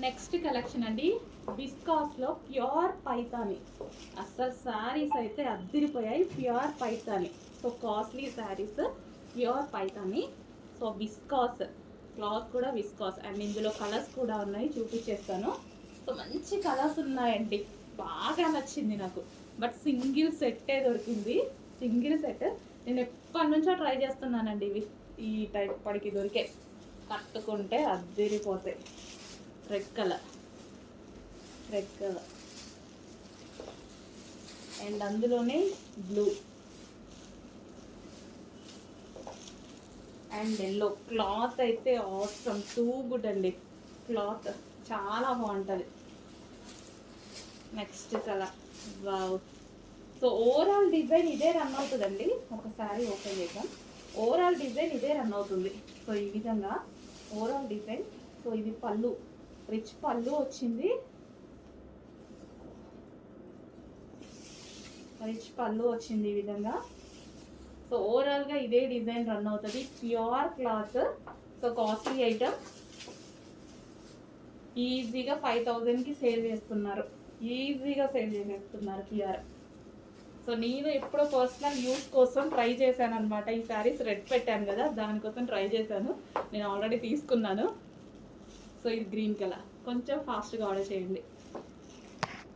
Next collection అండి, విస్కాస్లో pure Paithani. అస్సలు శారీస్ అయితే అద్దిరిపోయాయి. Pure Paithani, so costly sarees, pure Paithani. So viscose cloth కూడా విస్కాస్, అండ్ ఇందులో కలర్స్ కూడా ఉన్నాయి, చూపించేస్తాను. సో మంచి కలర్స్ ఉన్నాయండి, బాగా నచ్చింది నాకు. బట్ సింగిల్ సెట్టే దొరికింది, సింగిల్ సెట్. నేను ఎప్పటి నుంచో ట్రై చేస్తున్నానండి ఇవి. ఈ టైప్ పడికి దొరికే కట్టుకుంటే అద్దిరిపోతాయి. రెడ్ కలర్ అండ్ అందులోనే బ్లూ అండ్ ఎల్లో. క్లాత్ అయితే ఆసమ్, టూ గుడ్ అండి, క్లాత్ చాలా బాగుంటుంది. Next colour, wow. So overall design ఇదే రన్ అవుతుందండి. ఒకసారి ఓపెన్ చేద్దాం. ఓవరాల్ డిజైన్ ఇదే రన్ అవుతుంది. సో ఈ విధంగా ఓవరాల్ డిజైన్. సో ఇది పళ్ళు, రిచ్ పళ్ళు వచ్చింది, రిచ్ పళ్ళు వచ్చింది ఈ విధంగా. సో ఓవరాల్గా ఇదే డిజైన్ రన్ అవుతుంది. Pure cloth, so costly item. ఈజీగా 5000కి సేల్ చేస్తున్నారు, ఈజీగా సేల్ చేసేస్తున్నారు ప్యూర్. సో నేను ఎప్పుడో పర్సనల్ యూస్ కోసం ట్రై చేశాను అనమాట. ఈ శారీస్ రెడ్ పెట్టాను కదా, దానికోసం ట్రై చేశాను. నేను ఆల్రెడీ తీసుకున్నాను. సో ఇది గ్రీన్ కలర్, కొంచెం ఫాస్ట్గా ఆర్డర్ చేయండి.